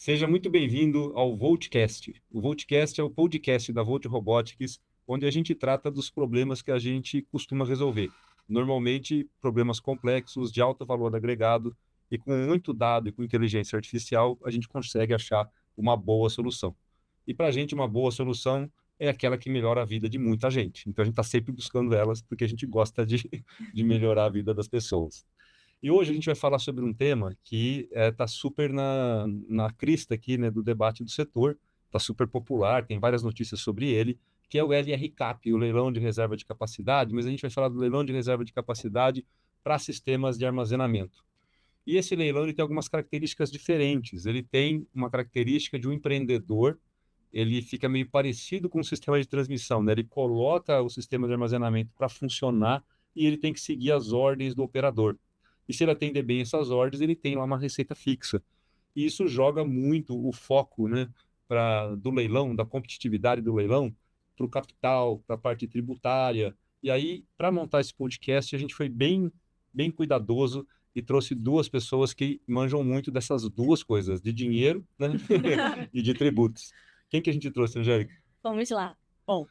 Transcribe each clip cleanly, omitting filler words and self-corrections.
Seja muito bem-vindo ao Voltcast. O Voltcast é o podcast da Volt Robotics, onde a gente trata dos problemas que a gente costuma resolver. Normalmente, problemas complexos, de alto valor agregado, e com muito dado e com inteligência artificial, a gente consegue achar uma boa solução. E para a gente, uma boa solução é aquela que melhora a vida de muita gente. Então, a gente está sempre buscando elas, porque a gente gosta de melhorar a vida das pessoas. E hoje a gente vai falar sobre um tema que está super na crista aqui, né, do debate do setor, está super popular, tem várias notícias sobre ele, que é o LRCAP, o leilão de reserva de capacidade, mas a gente vai falar do leilão de reserva de capacidade para sistemas de armazenamento. E esse leilão ele tem algumas características diferentes. Ele tem uma característica de um empreendedor, ele fica meio parecido com o sistema de transmissão, né? Ele coloca o sistema de armazenamento para funcionar e ele tem que seguir as ordens do operador. E se ele atender bem essas ordens, ele tem lá uma receita fixa. E isso joga muito o foco, né, do leilão, da competitividade do leilão, para o capital, para a parte tributária. E aí, para montar esse podcast, a gente foi bem cuidadoso e trouxe duas pessoas que manjam muito dessas duas coisas, de dinheiro, né, e de tributos. Quem que a gente trouxe, Angélica? Vamos lá. Bom,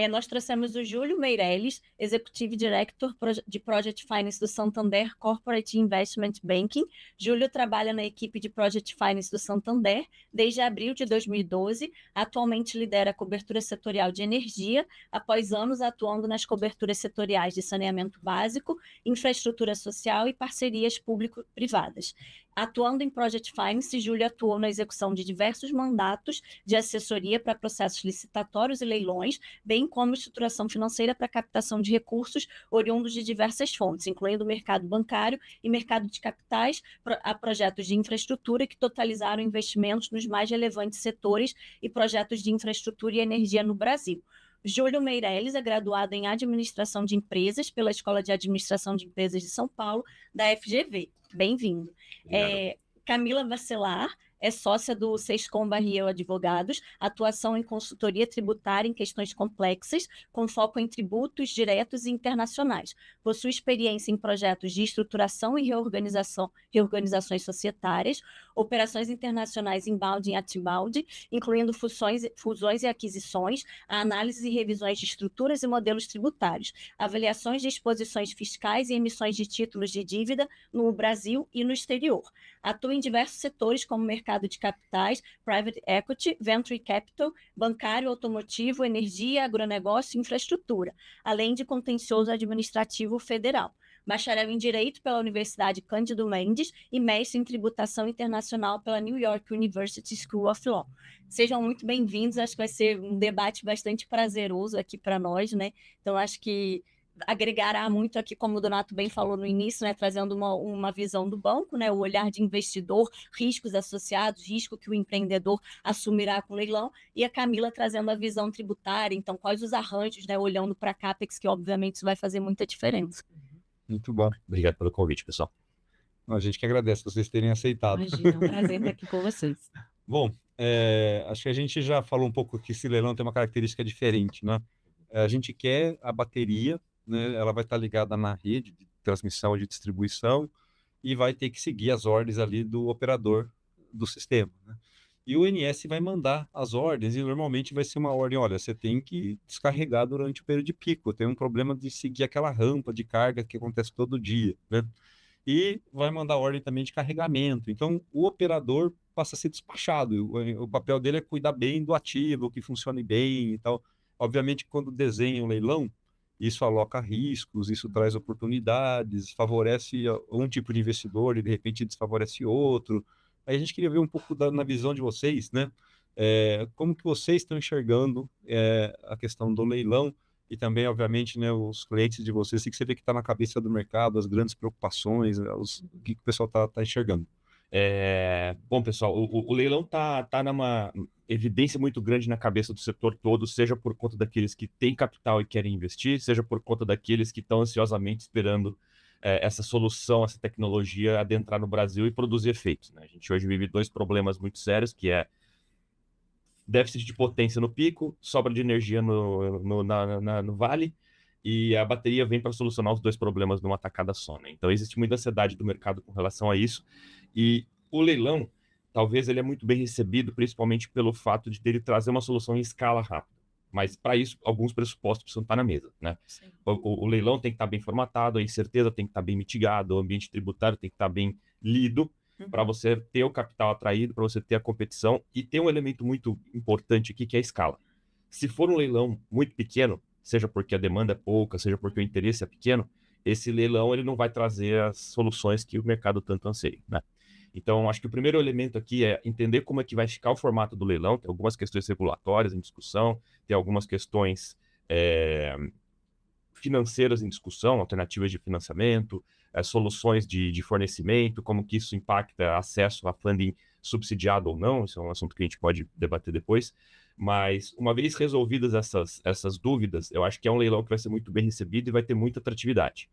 nós trouxemos o Júlio Meirelles, Executive Director de Project Finance do Santander Corporate Investment Banking. Júlio trabalha na equipe de Project Finance do Santander desde abril de 2012. Atualmente lidera a cobertura setorial de energia, após anos atuando nas coberturas setoriais de saneamento básico, infraestrutura social e parcerias público-privadas. Atuando em Project Finance, Júlio atuou na execução de diversos mandatos de assessoria para processos licitatórios e leilões, bem como estruturação financeira para captação de recursos oriundos de diversas fontes, incluindo o mercado bancário e mercado de capitais, a projetos de infraestrutura que totalizaram investimentos nos mais relevantes setores e projetos de infraestrutura e energia no Brasil. Júlio Meirelles é graduado em Administração de Empresas pela Escola de Administração de Empresas de São Paulo, da FGV. Bem-vindo. Camila Bacelar é sócia do Sescom Barriel Advogados, atuação em consultoria tributária em questões complexas, com foco em tributos diretos e internacionais. Possui experiência em projetos de estruturação e reorganizações societárias, operações internacionais inbound e outbound, incluindo fusões e aquisições, a análise e revisões de estruturas e modelos tributários, avaliações de exposições fiscais e emissões de títulos de dívida no Brasil e no exterior. Atua em diversos setores como mercado de capitais, private equity, venture capital, bancário, automotivo, energia, agronegócio e infraestrutura, além de contencioso administrativo federal. Bacharel em Direito pela Universidade Cândido Mendes e mestre em Tributação Internacional pela New York University School of Law. Sejam muito bem-vindos, acho que vai ser um debate bastante prazeroso aqui para nós, né? Então, acho que agregará muito aqui, como o Donato bem falou no início, né, trazendo uma visão do banco, né, o olhar de investidor, riscos associados, risco que o empreendedor assumirá com o leilão, e a Camila trazendo a visão tributária, então quais os arranjos, né, olhando para a CAPEX, que obviamente isso vai fazer muita diferença. Muito bom. Obrigado pelo convite, pessoal. A gente que agradece vocês terem aceitado. Imagina, é um prazer estar aqui com vocês. Bom, acho que a gente já falou um pouco que esse leilão tem uma característica diferente, né? A gente quer a bateria, né? Ela vai estar ligada na rede de transmissão e de distribuição e vai ter que seguir as ordens ali do operador do sistema, né? E o ONS vai mandar as ordens e normalmente vai ser uma ordem, olha, você tem que descarregar durante o período de pico, tem um problema de seguir aquela rampa de carga que acontece todo dia, né? E vai mandar ordem também de carregamento. Então, o operador passa a ser despachado. O papel dele é cuidar bem do ativo, que funcione bem e tal. Obviamente, quando desenha o leilão, isso aloca riscos, isso traz oportunidades, favorece um tipo de investidor e, de repente, desfavorece outro. Aí a gente queria ver um pouco na visão de vocês, né? Como que vocês estão enxergando a questão do leilão e também, obviamente, né, os clientes de vocês, o que você vê que está na cabeça do mercado, as grandes preocupações, o que o pessoal está enxergando. Bom, pessoal, o leilão tá numa evidência muito grande na cabeça do setor todo, seja por conta daqueles que têm capital e querem investir, seja por conta daqueles que estão ansiosamente esperando essa solução, essa tecnologia adentrar no Brasil e produzir efeitos, né? A gente hoje vive dois problemas muito sérios, que é déficit de potência no pico, sobra de energia no vale, e a bateria vem para solucionar os dois problemas numa tacada só, né? Então existe muita ansiedade do mercado com relação a isso, e o leilão talvez ele é muito bem recebido, principalmente pelo fato de ele trazer uma solução em escala rápida. Mas, para isso, alguns pressupostos precisam estar na mesa, né? Sim. O leilão tem que estar bem formatado, a incerteza tem que estar bem mitigada, o ambiente tributário tem que estar bem lido, para você ter o capital atraído, para você ter a competição. E tem um elemento muito importante aqui, que é a escala. Se for um leilão muito pequeno, seja porque a demanda é pouca, seja porque o interesse é pequeno, esse leilão ele não vai trazer as soluções que o mercado tanto anseia, né? Então, acho que o primeiro elemento aqui é entender como é que vai ficar o formato do leilão. Tem algumas questões regulatórias em discussão, tem algumas questões financeiras em discussão, alternativas de financiamento, soluções de fornecimento, como que isso impacta acesso a funding subsidiado ou não. Isso é um assunto que a gente pode debater depois. Mas, uma vez resolvidas essas dúvidas, eu acho que é um leilão que vai ser muito bem recebido e vai ter muita atratividade.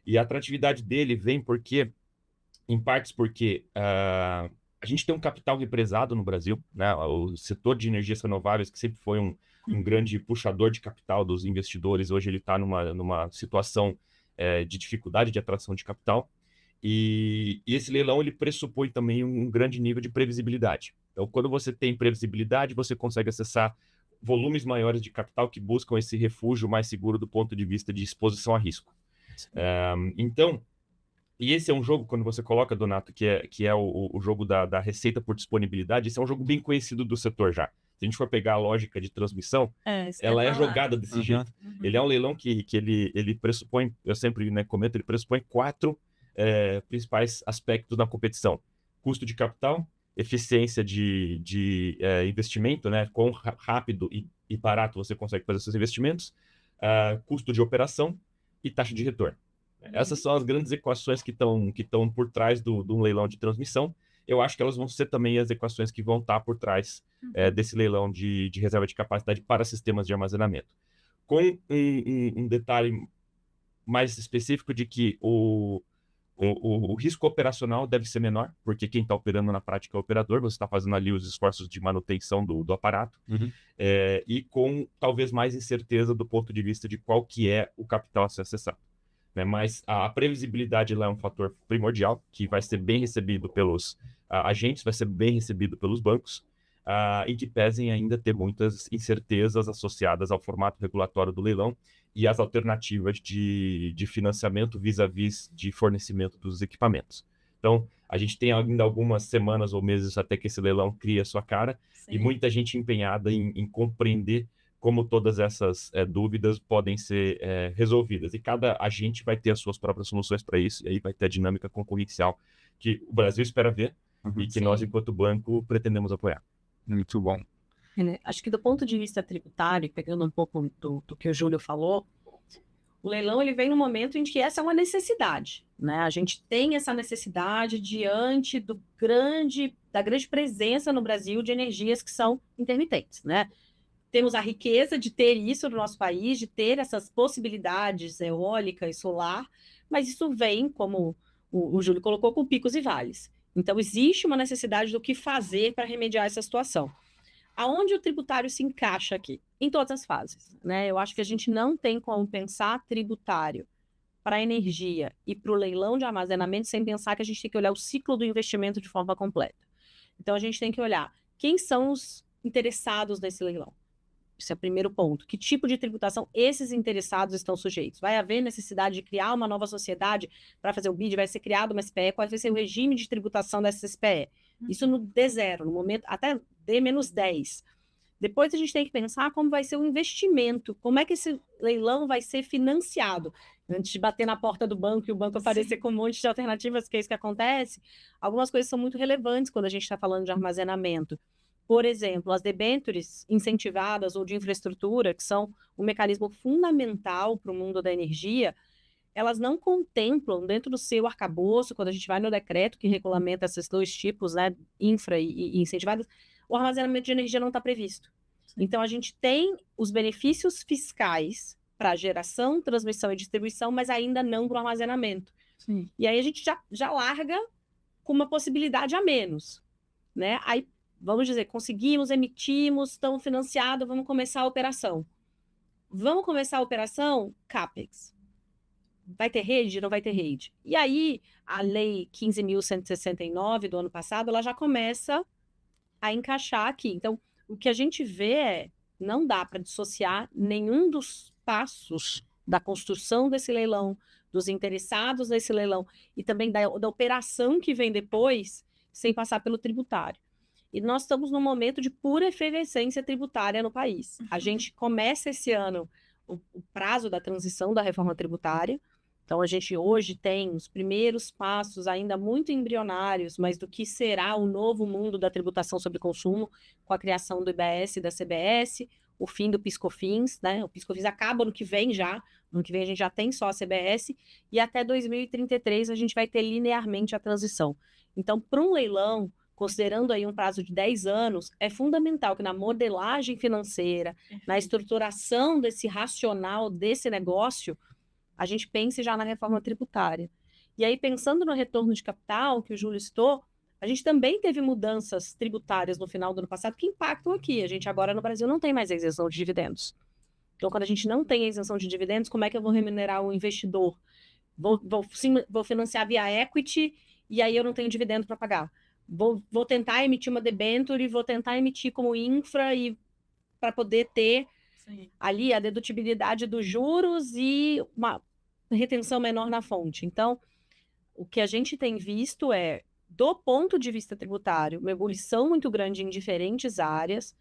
E a atratividade dele vem em partes porque a gente tem um capital represado no Brasil, né? O setor de energias renováveis, que sempre foi um grande puxador de capital dos investidores, hoje ele está numa situação de dificuldade de atração de capital. E esse leilão ele pressupõe também um grande nível de previsibilidade. Então, quando você tem previsibilidade, você consegue acessar volumes maiores de capital que buscam esse refúgio mais seguro do ponto de vista de exposição a risco. Então, e esse é um jogo, quando você coloca, Donato, que é o jogo da receita por disponibilidade, esse é um jogo bem conhecido do setor já. Se a gente for pegar a lógica de transmissão, ela é jogada desse jeito. Ele é um leilão que ele pressupõe, eu sempre comento, ele pressupõe 4 principais aspectos na competição: custo de capital, eficiência de investimento, né? Quão rápido e barato você consegue fazer seus investimentos, custo de operação e taxa de retorno. Essas são as grandes equações que estão por trás de um leilão de transmissão. Eu acho que elas vão ser também as equações que vão estar por trás desse leilão de reserva de capacidade para sistemas de armazenamento. Com um detalhe mais específico de que o risco operacional deve ser menor, porque quem está operando na prática é o operador, você está fazendo ali os esforços de manutenção do aparato, e com talvez mais incerteza do ponto de vista de qual que é o capital a ser acessado. Mas a previsibilidade lá é um fator primordial, que vai ser bem recebido pelos agentes, vai ser bem recebido pelos bancos, e que pesem ainda ter muitas incertezas associadas ao formato regulatório do leilão e às alternativas de financiamento vis-à-vis de fornecimento dos equipamentos. Então, a gente tem ainda algumas semanas ou meses até que esse leilão crie a sua cara. Sim. E muita gente empenhada em compreender como todas essas dúvidas podem ser resolvidas. E cada agente vai ter as suas próprias soluções para isso, e aí vai ter a dinâmica concorrencial que o Brasil espera ver e que nós, enquanto banco, pretendemos apoiar. Muito bom. Acho que do ponto de vista tributário, pegando um pouco do que o Júlio falou, o leilão ele vem no momento em que essa é uma necessidade, né? A gente tem essa necessidade diante da grande presença no Brasil de energias que são intermitentes, né? Temos a riqueza de ter isso no nosso país, de ter essas possibilidades eólica e solar, mas isso vem, como o Júlio colocou, com picos e vales. Então, existe uma necessidade do que fazer para remediar essa situação. Aonde o tributário se encaixa aqui? Em todas as fases, né? Eu acho que a gente não tem como pensar tributário para a energia e para o leilão de armazenamento sem pensar que a gente tem que olhar o ciclo do investimento de forma completa. Então, a gente tem que olhar quem são os interessados nesse leilão. Esse é o primeiro ponto. Que tipo de tributação esses interessados estão sujeitos? Vai haver necessidade de criar uma nova sociedade para fazer o BID? Vai ser criado uma SPE? Qual vai ser o regime de tributação dessa SPE? Isso no D0, no momento até D-10. Depois a gente tem que pensar como vai ser o investimento, como é que esse leilão vai ser financiado. Antes de bater na porta do banco e o banco aparecer com um monte de alternativas, que é isso que acontece, algumas coisas são muito relevantes quando a gente está falando de armazenamento. Por exemplo, as debêntures incentivadas ou de infraestrutura, que são um mecanismo fundamental para o mundo da energia, elas não contemplam dentro do seu arcabouço, quando a gente vai no decreto que regulamenta esses dois tipos, né, infra e incentivadas, o armazenamento de energia não está previsto. Então, a gente tem os benefícios fiscais para geração, transmissão e distribuição, mas ainda não para o armazenamento. Sim. E aí a gente já larga com uma possibilidade a menos, né? Aí, vamos dizer, conseguimos, emitimos, estamos financiados, vamos começar a operação. Vamos começar a operação? CAPEX. vai ter rede? Não vai ter rede. E aí, a Lei 15.169 do ano passado, ela já começa a encaixar aqui. Então, o que a gente vê é, não dá para dissociar nenhum dos passos da construção desse leilão, dos interessados nesse leilão e também da operação que vem depois, sem passar pelo tributário. E nós estamos num momento de pura efervescência tributária no país. A gente começa esse ano o prazo da transição da reforma tributária. Então, a gente hoje tem os primeiros passos ainda muito embrionários, mas do que será o novo mundo da tributação sobre consumo, com a criação do IBS e da CBS, o fim do PIS/COFINS, né? O PIS/COFINS acaba no que vem já, no que vem a gente já tem só a CBS, e até 2033 a gente vai ter linearmente a transição. Então, para um leilão, considerando aí um prazo de 10 anos, é fundamental que na modelagem financeira, na estruturação desse racional desse negócio, a gente pense já na reforma tributária. E aí, pensando no retorno de capital, que o Júlio citou, a gente também teve mudanças tributárias no final do ano passado que impactam aqui. A gente agora no Brasil não tem mais a isenção de dividendos. Então, quando a gente não tem a isenção de dividendos, como é que eu vou remunerar o investidor? Vou financiar via equity e aí eu não tenho dividendo para pagar. Vou tentar emitir uma debênture e vou tentar emitir como infra e para poder ter ali a dedutibilidade dos juros e uma retenção menor na fonte. Então, o que a gente tem visto é, do ponto de vista tributário, uma ebulição muito grande em diferentes áreas.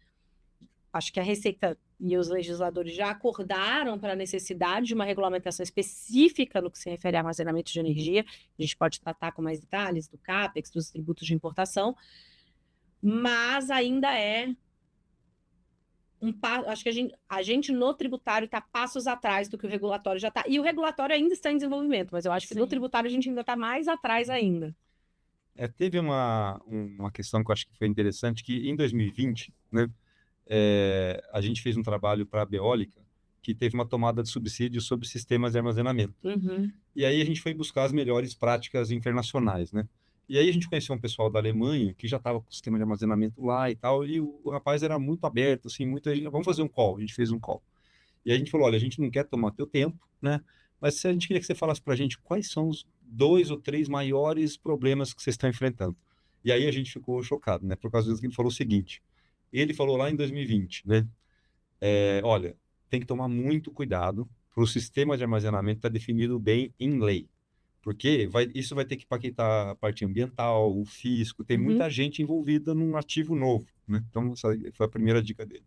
Acho que a Receita e os legisladores já acordaram para a necessidade de uma regulamentação específica no que se refere a armazenamento de energia. A gente pode tratar com mais detalhes do CAPEX, dos tributos de importação, mas ainda é acho que a gente no tributário está passos atrás do que o regulatório já está. E o regulatório ainda está em desenvolvimento, mas eu acho que no tributário a gente ainda está mais atrás ainda. Teve uma questão que eu acho que foi interessante, que em 2020, né, a gente fez um trabalho para a Beólica, que teve uma tomada de subsídio sobre sistemas de armazenamento. Uhum. E aí a gente foi buscar as melhores práticas internacionais, né? E aí a gente conheceu um pessoal da Alemanha que já estava com o sistema de armazenamento lá e tal, e o rapaz era muito aberto, assim, vamos fazer um call. A gente fez um call. E aí a gente falou, olha, a gente não quer tomar teu tempo, né? Mas a gente queria que você falasse para a gente quais são os 2 ou 3 maiores problemas que vocês estão enfrentando. E aí a gente ficou chocado, né? Por causa disso que ele falou o seguinte, ele falou lá em 2020, né? Olha, tem que tomar muito cuidado para o sistema de armazenamento estar definido bem em lei. Porque isso vai ter que impactar a parte ambiental, o fisco, tem muita gente envolvida num ativo novo, né? Então, essa foi a primeira dica dele.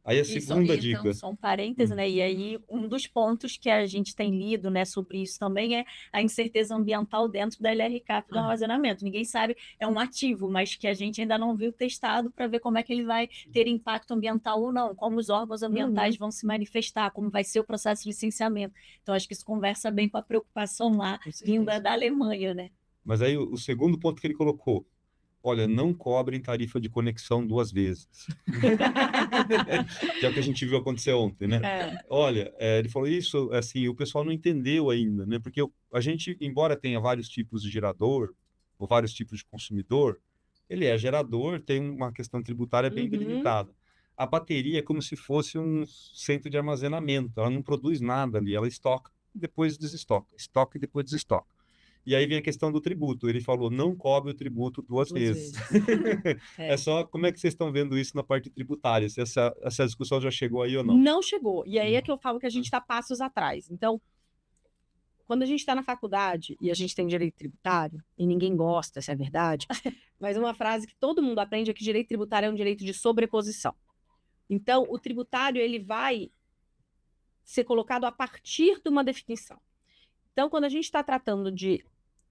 Aí a segunda dica... Então, só um parêntese, né? E aí, um dos pontos que a gente tem lido, né, sobre isso também é a incerteza ambiental dentro da LRCAP do armazenamento. Ninguém sabe, é um ativo, mas que a gente ainda não viu testado para ver como é que ele vai ter impacto ambiental ou não, como os órgãos ambientais vão se manifestar, como vai ser o processo de licenciamento. Então, acho que isso conversa bem com a preocupação lá, vinda da Alemanha, né? Mas aí, o segundo ponto que ele colocou, olha, não cobrem tarifa de conexão 2 vezes. Que é o que a gente viu acontecer ontem, né? Olha, ele falou isso, assim, o pessoal não entendeu ainda, né? Porque a gente, embora tenha vários tipos de gerador, ou vários tipos de consumidor, ele é gerador, tem uma questão tributária bem delimitada. A bateria é como se fosse um centro de armazenamento, ela não produz nada ali, ela estoca e depois desestoca, estoca e depois desestoca. E aí vem a questão do tributo. Ele falou, não cobre o tributo 2 vezes. É só, como é que vocês estão vendo isso na parte tributária? Se essa discussão já chegou aí ou não? Não chegou. E aí é que eu falo que a gente está passos atrás. Então, quando a gente está na faculdade e a gente tem direito tributário, e ninguém gosta, se é verdade, mas uma frase que todo mundo aprende é que direito tributário é um direito de sobreposição. Então, o tributário ele vai ser colocado a partir de uma definição. Então, quando a gente está tratando de,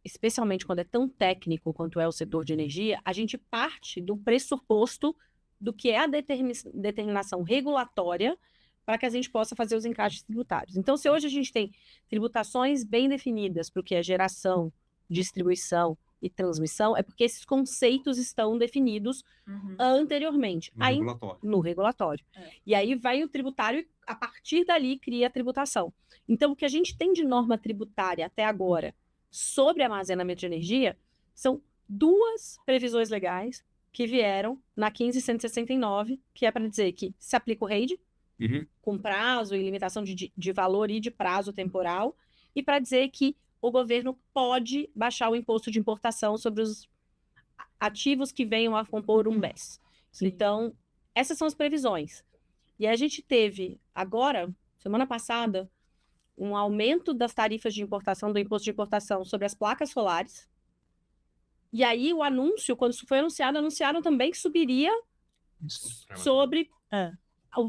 especialmente quando é tão técnico quanto é o setor de energia, a gente parte do pressuposto do que é a determinação regulatória para que a gente possa fazer os encaixes tributários. Então, se hoje a gente tem tributações bem definidas para o que é geração, distribuição e transmissão, é porque esses conceitos estão definidos anteriormente. No regulatório. E aí vai o tributário e, a partir dali, cria a tributação. Então, o que a gente tem de norma tributária até agora sobre armazenamento de energia são 2 previsões legais que vieram na 15.169, que é para dizer que se aplica o REID, com prazo e limitação de valor e de prazo temporal, e para dizer que o governo pode baixar o imposto de importação sobre os ativos que venham a compor um BES. Sim. Então, essas são as previsões. E a gente teve, agora, semana passada, um aumento das tarifas de importação, do imposto de importação sobre as placas solares. E aí, o anúncio, quando isso foi anunciado, anunciaram também que subiria sobre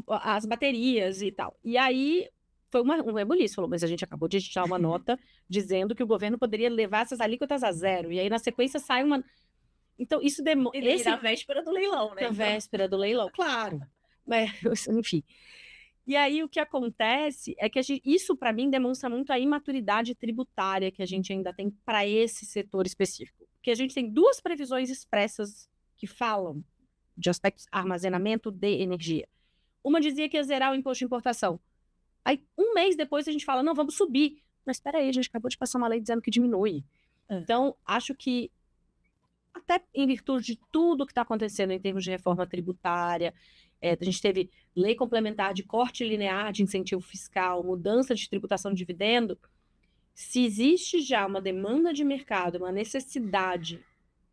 as baterias e tal. E aí, foi um rebuliço, falou, mas a gente acabou de editar uma nota dizendo que o governo poderia levar essas alíquotas a zero. E aí, na sequência, sai uma... Então, isso demora... E na véspera do leilão, né? Na véspera do leilão, claro. Mas, enfim. E aí, o que acontece é que isso, para mim, demonstra muito a imaturidade tributária que a gente ainda tem para esse setor específico. Porque a gente tem duas previsões expressas que falam de aspectos armazenamento de energia. Uma dizia que ia zerar o imposto de importação. Aí, um mês depois, a gente fala, não, vamos subir. Mas espera aí, a gente acabou de passar uma lei dizendo que diminui. Então, acho que, até em virtude de tudo que está acontecendo em termos de reforma tributária, a gente teve lei complementar de corte linear de incentivo fiscal, mudança de tributação de dividendo. Se existe já uma demanda de mercado, uma necessidade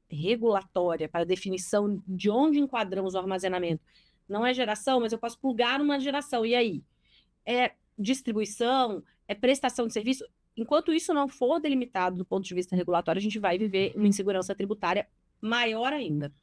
regulatória para definição de onde enquadramos o armazenamento, não é geração, mas eu posso plugar uma geração. E aí? É distribuição? É prestação de serviço? Enquanto isso não for delimitado do ponto de vista regulatório, a gente vai viver uma insegurança tributária maior ainda.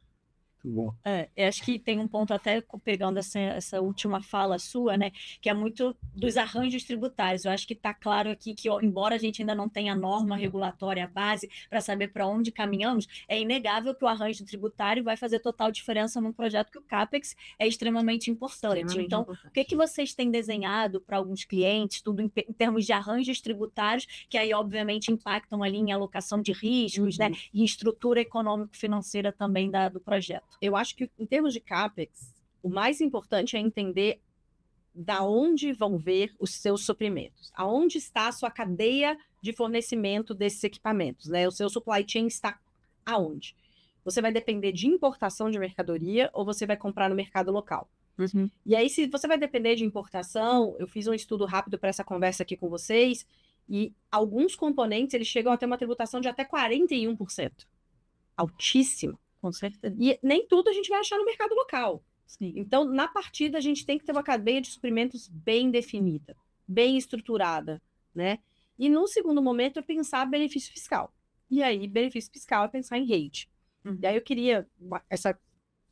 Muito bom. Eu acho que tem um ponto, até pegando essa última fala sua, né, que é muito dos arranjos tributários. Eu acho que está claro aqui que, embora a gente ainda não tenha norma regulatória base para saber para onde caminhamos, é inegável que o arranjo tributário vai fazer total diferença num projeto que o CAPEX é extremamente importante. Então, o que vocês têm desenhado para alguns clientes, tudo em termos de arranjos tributários, que aí, obviamente, impactam ali em alocação de riscos, né, e estrutura econômico-financeira também do projeto? Eu acho que, em termos de CAPEX, o mais importante é entender da onde vão vir os seus suprimentos. Aonde está a sua cadeia de fornecimento desses equipamentos, né? O seu supply chain está aonde? Você vai depender de importação de mercadoria ou você vai comprar no mercado local? E aí, se você vai depender de importação, eu fiz um estudo rápido para essa conversa aqui com vocês, e alguns componentes, eles chegam a ter uma tributação de até 41%. Altíssimo. Com certeza. E nem tudo a gente vai achar no mercado local. Sim. Então, na partida, a gente tem que ter uma cadeia de suprimentos bem definida, bem estruturada, né? E no segundo momento é pensar benefício fiscal. E aí, benefício fiscal é pensar em rate. E aí eu queria essa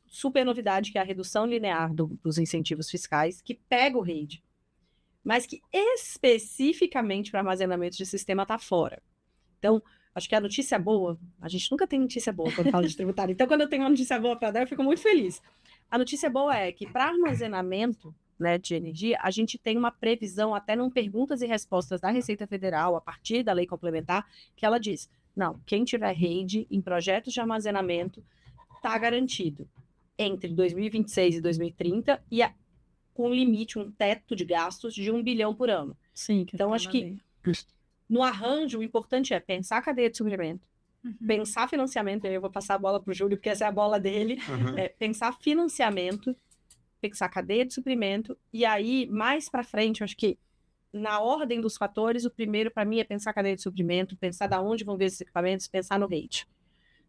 super novidade, que é a redução linear dos incentivos fiscais, que pega o rate, mas que especificamente para armazenamento de sistema está fora. Então, acho que a notícia boa, a gente nunca tem notícia boa quando fala de tributário, então quando eu tenho uma notícia boa para dar, eu fico muito feliz. A notícia boa é que para armazenamento, né, de energia, a gente tem uma previsão, até num perguntas e respostas da Receita Federal, a partir da lei complementar, que ela diz, não, quem tiver REID em projetos de armazenamento está garantido entre 2026 e 2030 e com limite, um teto de gastos de 1 bilhão por ano. Sim. Então, acho que no arranjo, o importante é pensar a cadeia de suprimento, pensar financiamento, aí eu vou passar a bola para o Júlio, porque essa é a bola dele, pensar financiamento, pensar cadeia de suprimento, e aí, mais para frente, eu acho que na ordem dos fatores, o primeiro para mim é pensar a cadeia de suprimento, pensar de onde vão vir esses equipamentos, pensar no rate.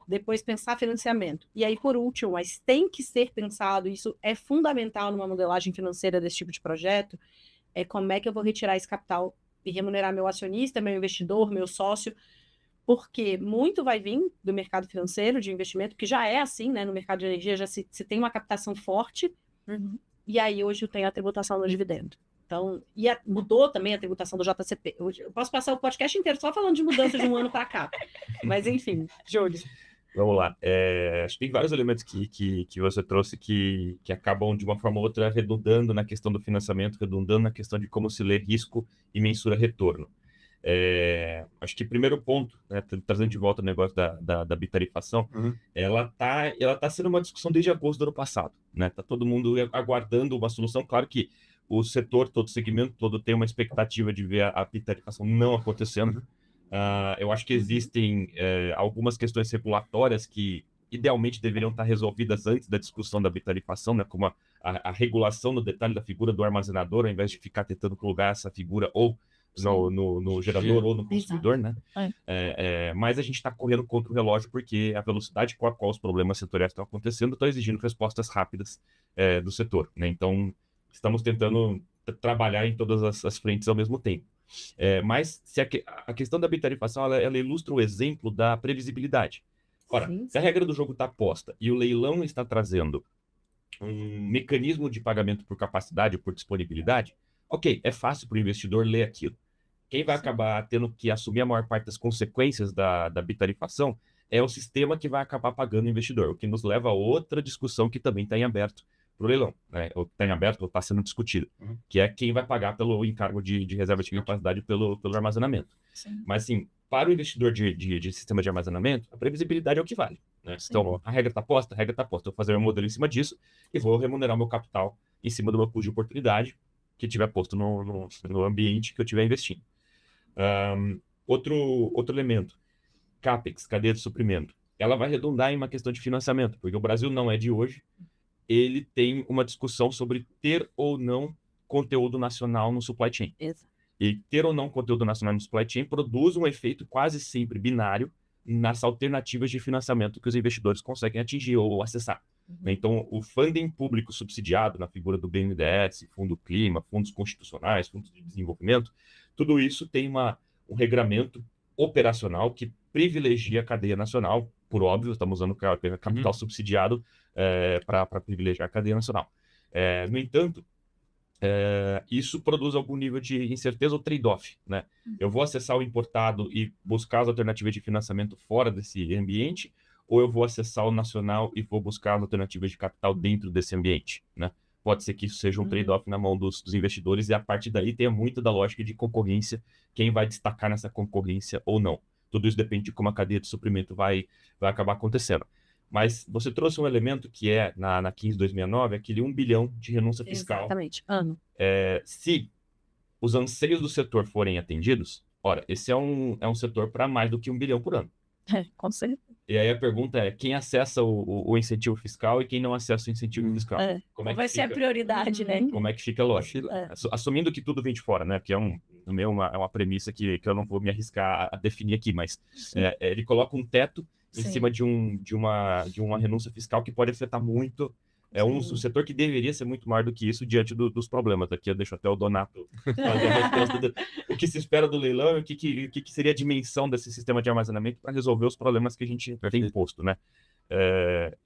Depois pensar financiamento. E aí, por último, mas tem que ser pensado, isso é fundamental numa modelagem financeira desse tipo de projeto, é como é que eu vou retirar esse capital e remunerar meu acionista, meu investidor, meu sócio, porque muito vai vir do mercado financeiro de investimento, que já é assim, né? No mercado de energia já se tem uma captação forte, e aí hoje tem a tributação no dividendo. Então, mudou também a tributação do JCP. Eu posso passar o podcast inteiro só falando de mudança de um ano para cá. Mas, enfim, Júlio. Vamos lá. Acho que tem vários elementos que você trouxe que acabam, de uma forma ou outra, redundando na questão do financiamento, redundando na questão de como se lê risco e mensura retorno. Acho que o primeiro ponto, né, trazendo de volta o negócio da bitarifação, ela tá sendo uma discussão desde agosto do ano passado. Né? Tá todo mundo aguardando uma solução. Claro que o setor todo, o segmento todo tem uma expectativa de ver a bitarifação não acontecendo. Eu acho que existem algumas questões regulatórias que idealmente deveriam estar resolvidas antes da discussão da bitarifação, né? Como a regulação no detalhe da figura do armazenador, ao invés de ficar tentando plugar essa figura ou no gerador ou no consumidor, né? É. Mas a gente está correndo contra o relógio porque a velocidade com a qual os problemas setoriais estão acontecendo estão exigindo respostas rápidas do setor, né? Então, estamos tentando trabalhar em todas as frentes ao mesmo tempo. Mas se a questão da bitarifação, ela ilustra o exemplo da previsibilidade. Ora, se a regra do jogo está posta e o leilão está trazendo um mecanismo de pagamento por capacidade, por disponibilidade, ok, é fácil para o investidor ler aquilo. Quem vai acabar tendo que assumir a maior parte das consequências da bitarifação é o sistema que vai acabar pagando o investidor, o que nos leva a outra discussão que também está em aberto para o leilão, né? Ou está em aberto ou está sendo discutida, que é quem vai pagar pelo encargo de reserva de capacidade pelo armazenamento. Sim. Mas, assim, para o investidor de sistema de armazenamento, a previsibilidade é o que vale, né? Então, a regra está posta, Eu vou fazer um modelo em cima disso e vou remunerar o meu capital em cima do meu custo de oportunidade que tiver posto no ambiente que eu estiver investindo. Outro elemento, CAPEX, cadeia de suprimento. Ela vai redundar em uma questão de financiamento, porque o Brasil não é de hoje, ele tem uma discussão sobre ter ou não conteúdo nacional no supply chain. Exato. E ter ou não conteúdo nacional no supply chain produz um efeito quase sempre binário nas alternativas de financiamento que os investidores conseguem atingir ou acessar. Então, o funding público subsidiado na figura do BNDES, Fundo Clima, fundos constitucionais, fundos de desenvolvimento, tudo isso tem um regramento operacional que privilegia a cadeia nacional, por óbvio, estamos usando capital subsidiado para privilegiar a cadeia nacional. No entanto, isso produz algum nível de incerteza ou trade-off, né? Eu vou acessar o importado e buscar as alternativas de financiamento fora desse ambiente, ou eu vou acessar o nacional e vou buscar as alternativas de capital dentro desse ambiente, né? Pode ser que isso seja um trade-off na mão dos investidores e a partir daí tenha muito da lógica de concorrência, quem vai destacar nessa concorrência ou não. Tudo isso depende de como a cadeia de suprimento vai acabar acontecendo. Mas você trouxe um elemento que é, na 15269, aquele 1 bilhão de renúncia fiscal. Exatamente, ano. Se os anseios do setor forem atendidos, ora, esse é um setor para mais do que 1 bilhão por ano. Com certeza. E aí a pergunta é, quem acessa o incentivo fiscal e quem não acessa o incentivo fiscal? Como é que vai ser a fica? prioridade, né? Como é que fica a lógica? Assumindo que tudo vem de fora, né? Que é uma premissa que eu não vou me arriscar a definir aqui, mas ele coloca um teto em cima de uma renúncia fiscal que pode afetar muito um setor que deveria ser muito maior do que isso diante dos problemas. Aqui eu deixo até o Donato fazer a resposta o que se espera do leilão e o que seria a dimensão desse sistema de armazenamento para resolver os problemas que a gente tem imposto, né?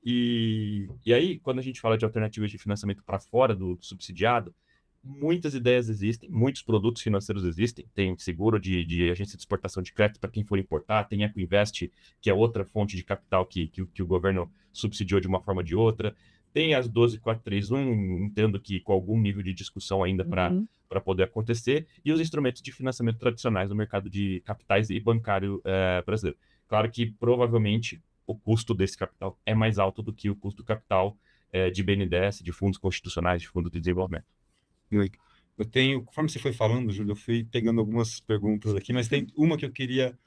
E aí, quando a gente fala de alternativas de financiamento para fora do subsidiado, muitas ideias existem, muitos produtos financeiros existem. Tem seguro de agência de exportação de crédito para quem for importar, tem Ecoinvest, que é outra fonte de capital que o governo subsidiou de uma forma ou de outra. Tem as 12431, entendo que com algum nível de discussão ainda para poder acontecer, e os instrumentos de financiamento tradicionais no mercado de capitais e bancário brasileiro. Claro que provavelmente o custo desse capital é mais alto do que o custo do capital de BNDES, de fundos constitucionais, de fundos de desenvolvimento. Eu tenho, conforme você foi falando, Júlio, eu fui pegando algumas perguntas aqui, mas tem uma que eu queria,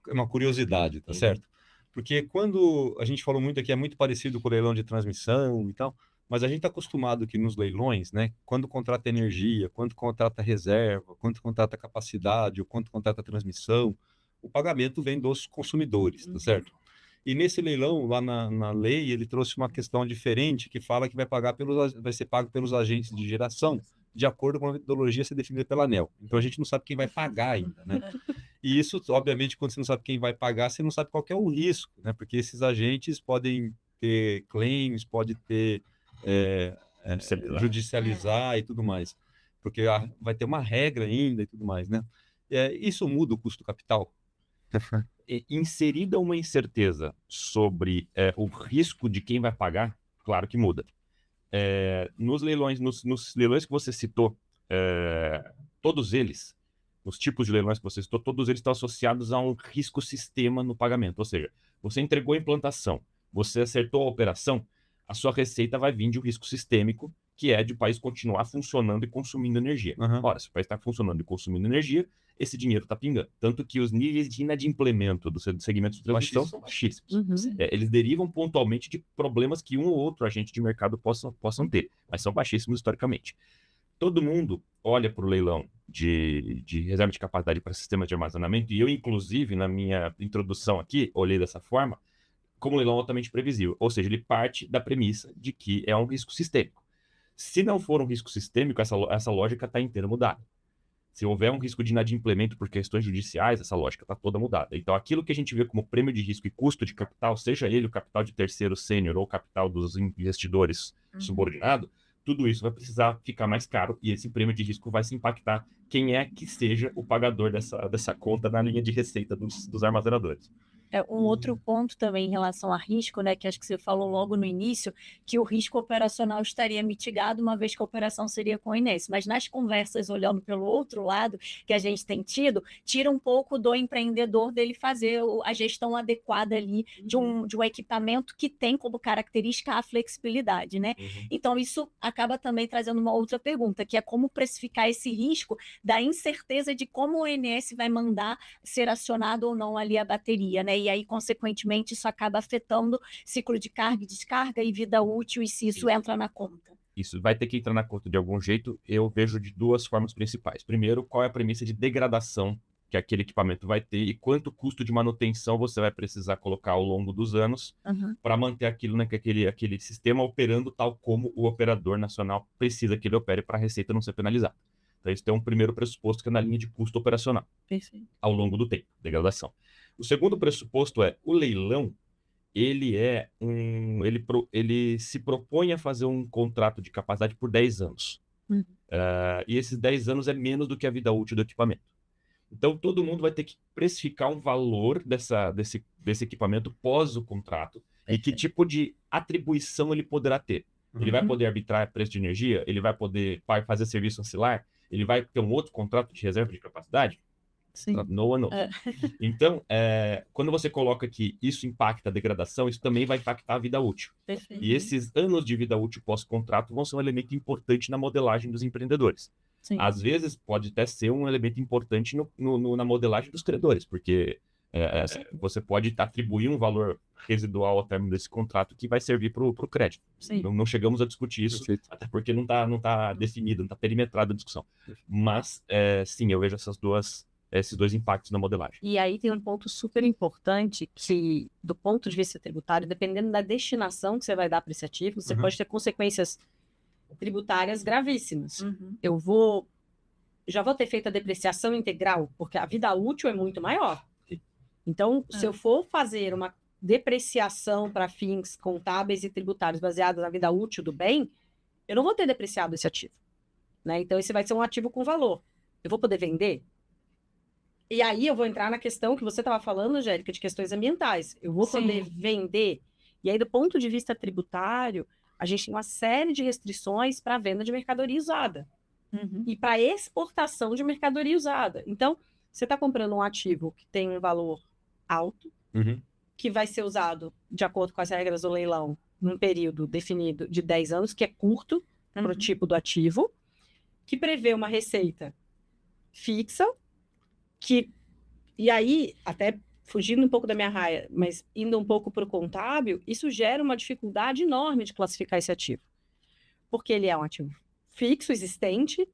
uma curiosidade, tá certo? Porque quando a gente falou muito aqui, é muito parecido com o leilão de transmissão e tal, mas a gente está acostumado que nos leilões, né, quando contrata energia, quando contrata reserva, quando contrata capacidade, ou quando contrata transmissão, o pagamento vem dos consumidores, tá certo? E nesse leilão, lá na lei, ele trouxe uma questão diferente que fala que vai ser pago pelos agentes de geração, de acordo com a metodologia a ser definida pela ANEEL. Então a gente não sabe quem vai pagar ainda, né? E isso, obviamente, quando você não sabe quem vai pagar, você não sabe qual que é o risco, né? Porque esses agentes podem ter claims, pode ter judicializar e tudo mais. Porque vai ter uma regra ainda e tudo mais, né? Isso muda o custo capital? Inserida uma incerteza sobre o risco de quem vai pagar, claro que muda. Nos leilões que você citou, todos eles, os tipos de leilões que você citou, todos eles estão associados a um risco sistema no pagamento. Ou seja, você entregou a implantação, você acertou a operação, a sua receita vai vir de um risco sistêmico, que é de o país continuar funcionando e consumindo energia. Ora, se o país está funcionando e consumindo energia, esse dinheiro está pingando. Tanto que os níveis de inadimplemento do segmento de transmissão são baixíssimos. Eles derivam pontualmente de problemas que um ou outro agente de mercado possam ter, mas são baixíssimos historicamente. todo mundo olha para o leilão de reserva de capacidade para sistemas de armazenamento, e eu, inclusive, na minha introdução aqui, olhei dessa forma, como leilão altamente previsível. Ou seja, ele parte da premissa de que é um risco sistêmico. Se não for um risco sistêmico, essa lógica está inteira mudada. Se houver um risco de inadimplemento por questões judiciais, essa lógica está toda mudada. Então, aquilo que a gente vê como prêmio de risco e custo de capital, seja ele o capital de terceiro sênior ou o capital dos investidores subordinado, tudo isso vai precisar ficar mais caro e esse prêmio de risco vai se impactar quem é que seja o pagador dessa conta na linha de receita dos armazenadores. Um outro ponto também em relação a risco, né, que acho que você falou logo no início, que o risco operacional estaria mitigado uma vez que a operação seria com a Inés. Mas nas conversas, olhando pelo outro lado, que a gente tem tido, tira um pouco do empreendedor dele fazer a gestão adequada ali de um equipamento que tem como característica a flexibilidade, né? Então, isso acaba também trazendo uma outra pergunta, que é como precificar esse risco da incerteza de como o ONS vai mandar ser acionado ou não ali a bateria, né? E aí, consequentemente, isso acaba afetando ciclo de carga e descarga e vida útil, e se isso entra na conta. Isso vai ter que entrar na conta de algum jeito. Eu vejo de duas formas principais. Primeiro, qual é a premissa de degradação que aquele equipamento vai ter e quanto custo de manutenção você vai precisar colocar ao longo dos anos para manter aquilo, né, aquele sistema operando tal como o operador nacional precisa que ele opere para a receita não ser penalizada. Então, isso tem um primeiro pressuposto que é na linha de custo operacional. Perfeito. Ao longo do tempo, degradação. O segundo pressuposto é o leilão, ele se propõe a fazer um contrato de capacidade por 10 anos. E esses 10 anos é menos do que a vida útil do equipamento. Então, todo mundo vai ter que precificar um valor desse equipamento pós o contrato e que tipo de atribuição ele poderá ter. Ele vai poder arbitrar preço de energia? Ele vai poder fazer serviço ancilar? Ele vai ter um outro contrato de reserva de capacidade? Sim. No one knows. Então, quando você coloca que isso impacta a degradação, isso também vai impactar a vida útil. Perfeito. E esses anos de vida útil pós-contrato vão ser um elemento importante na modelagem dos empreendedores. Sim. Às vezes, pode até ser um elemento importante na modelagem dos credores, porque você pode atribuir um valor residual ao término desse contrato que vai servir para o crédito. Sim. Não chegamos a discutir isso, Perfeito. até porque não tá definido, não está perimetrado a discussão. Mas, sim, eu vejo esses dois impactos na modelagem. E aí tem um ponto super importante que, do ponto de vista tributário, dependendo da destinação que você vai dar para esse ativo, você pode ter consequências tributárias gravíssimas. Eu já vou ter feito a depreciação integral, porque a vida útil é muito maior. Então, se eu for fazer uma depreciação para fins contábeis e tributários baseados na vida útil do bem, eu não vou ter depreciado esse ativo, né? Então, esse vai ser um ativo com valor. Eu vou poder vender? E aí eu vou entrar na questão que você estava falando, Angélica, de questões ambientais. Eu vou poder vender. E aí, do ponto de vista tributário, a gente tem uma série de restrições para a venda de mercadoria usada. E para exportação de mercadoria usada. Então, você está comprando um ativo que tem um valor alto, que vai ser usado de acordo com as regras do leilão num período definido de 10 anos, que é curto para o tipo do ativo, que prevê uma receita fixa, e aí, até fugindo um pouco da minha raia, mas indo um pouco para o contábil, isso gera uma dificuldade enorme de classificar esse ativo. Porque ele é um ativo fixo, existente,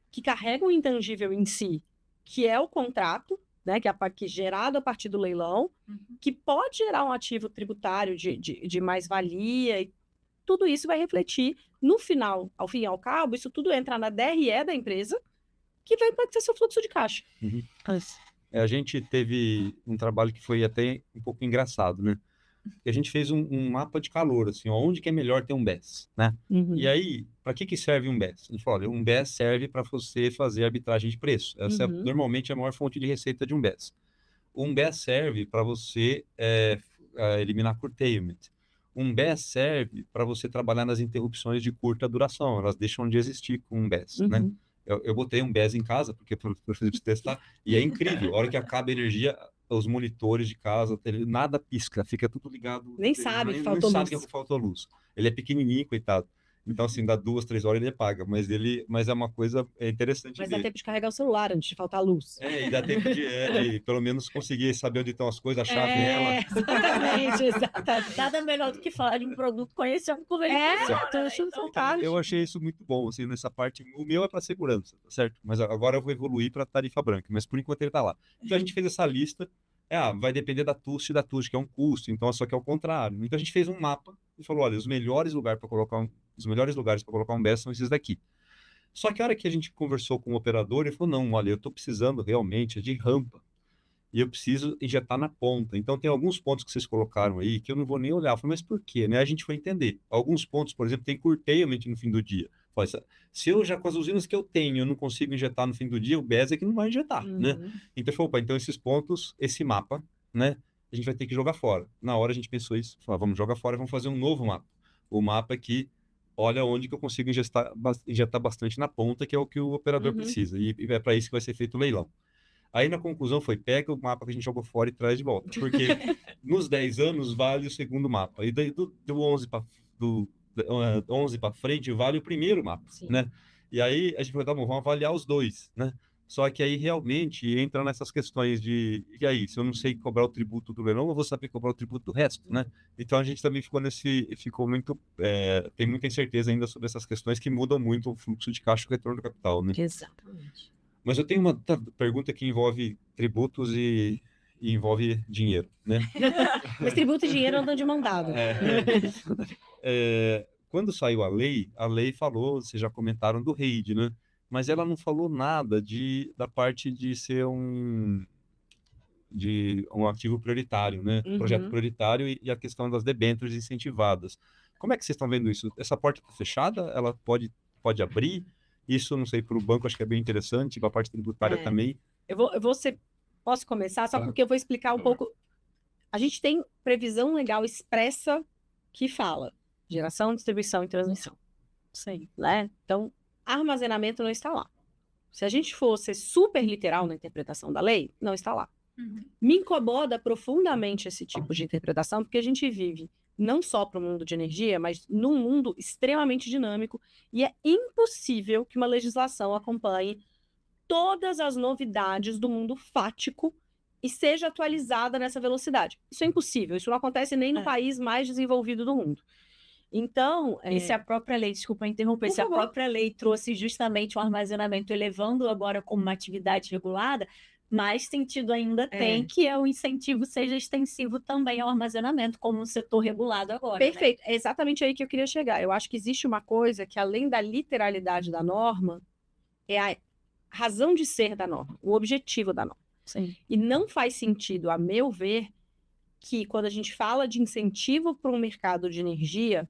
que carrega um intangível em si, que é o contrato, né, que é gerado a partir do leilão, que pode gerar um ativo tributário de mais-valia, e tudo isso vai refletir no final, ao fim e ao cabo, isso tudo entra na DRE da empresa, que vai impactar seu fluxo de caixa. A gente teve um trabalho que foi até um pouco engraçado, né? A gente fez um mapa de calor, assim, onde que é melhor ter um BES, né? E aí, para que serve um BES? A gente falou, olha, um BES serve para você fazer arbitragem de preço. Essa é normalmente a maior fonte de receita de um BES. Um BES serve para você eliminar curtailment. Um BES serve para você trabalhar nas interrupções de curta duração. Elas deixam de existir com um BES, né? Eu botei um BES em casa, porque para testar, e é incrível. A hora que acaba a energia, os monitores de casa, nada pisca, fica tudo ligado. Nem sabe que nem faltou sabe luz. que faltou luz. Ele é pequenininho, coitado. Então, assim, dá 2, 3 horas ele apaga, mas é uma coisa interessante Mas dá ver. tempo de carregar o celular antes de faltar luz. E dá tempo de pelo menos conseguir saber onde estão as coisas, a chave dela. Exatamente, exatamente. Nada melhor do que falar de um produto conhecendo como ele funciona, Eu né? acho Então, fantástico. Eu achei isso muito bom, assim, nessa parte. O meu é para segurança, tá certo? Mas agora eu vou evoluir para tarifa branca, mas por enquanto ele tá lá. Então a gente fez essa lista. Vai depender da TUST e da TUST, que é um custo, então só que é o contrário. Então a gente fez um mapa e falou, olha, os melhores lugares para colocar um BESS são esses daqui. Só que a hora que a gente conversou com o operador, ele falou, não, olha, eu estou precisando realmente de rampa. E eu preciso injetar na ponta. Então, tem alguns pontos que vocês colocaram aí que eu não vou nem olhar. Eu falei, mas por quê? Né? A gente foi entender. Alguns pontos, por exemplo, tem curtailment no fim do dia. Falei, se eu já com as usinas que eu tenho, eu não consigo injetar no fim do dia, o BES é que não vai injetar, né? Então, falou, opa, então esses pontos, esse mapa, né? A gente vai ter que jogar fora. Na hora a gente pensou isso. Falou, vamos jogar fora e vamos fazer um novo mapa. O mapa que olha onde que eu consigo injetar bastante na ponta, que é o que o operador precisa. E é para isso que vai ser feito o leilão. Aí na conclusão foi, pega o mapa que a gente jogou fora e traz de volta. Porque nos 10 anos vale o segundo mapa. E daí do 11 para frente vale o primeiro mapa, né? E aí a gente falou, tá bom, vamos avaliar os dois, né? Só que aí realmente entra nessas questões de, e aí, se eu não sei cobrar o tributo do leilão, eu vou saber cobrar o tributo do resto, né? Então a gente também ficou muito, tem muita incerteza ainda sobre essas questões que mudam muito o fluxo de caixa e o retorno do capital, né? Exatamente. Mas eu tenho uma pergunta que envolve tributos e envolve dinheiro, né? Mas tributo e dinheiro andam de mão dada. Quando saiu a lei falou, vocês já comentaram do REID, né? Mas ela não falou nada da parte de ser um ativo prioritário, né? Projeto prioritário e a questão das debêntures incentivadas. Como é que vocês estão vendo isso? Essa porta está fechada? Ela pode abrir? Isso, não sei, para o banco acho que é bem interessante, para a parte tributária também. Posso começar? Só porque eu vou explicar um pouco. A gente tem previsão legal expressa que fala geração, distribuição e transmissão. Sim. Né? Então, armazenamento não está lá. Se a gente fosse super literal na interpretação da lei, não está lá. Me incomoda profundamente esse tipo de interpretação, porque a gente vive não só para o mundo de energia, mas num mundo extremamente dinâmico, e é impossível que uma legislação acompanhe todas as novidades do mundo fático e seja atualizada nessa velocidade. Isso é impossível, isso não acontece nem no país mais desenvolvido do mundo. Então, E se a própria lei, desculpa interromper, Por se a favor. própria lei trouxe justamente o armazenamento, elevando agora como uma atividade regulada, mais sentido ainda tem que o incentivo seja extensivo também ao armazenamento, como um setor regulado agora. Perfeito, é exatamente aí que eu queria chegar. Eu acho que existe uma coisa que, além da literalidade da norma, é a razão de ser da norma, o objetivo da norma. Sim. E não faz sentido, a meu ver, que quando a gente fala de incentivo para um mercado de energia,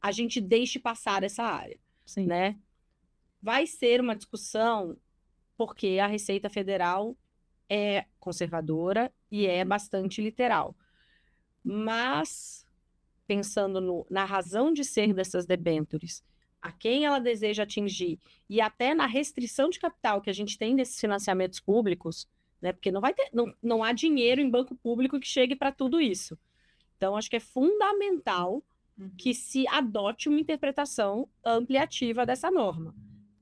a gente deixe passar essa área, Sim. né? Vai ser uma discussão porque a Receita Federal é conservadora e é bastante literal. Mas, pensando na razão de ser dessas debêntures, a quem ela deseja atingir e até na restrição de capital que a gente tem nesses financiamentos públicos, né? Porque não há dinheiro em banco público que chegue para tudo isso. Então, acho que é fundamental que se adote uma interpretação ampliativa dessa norma.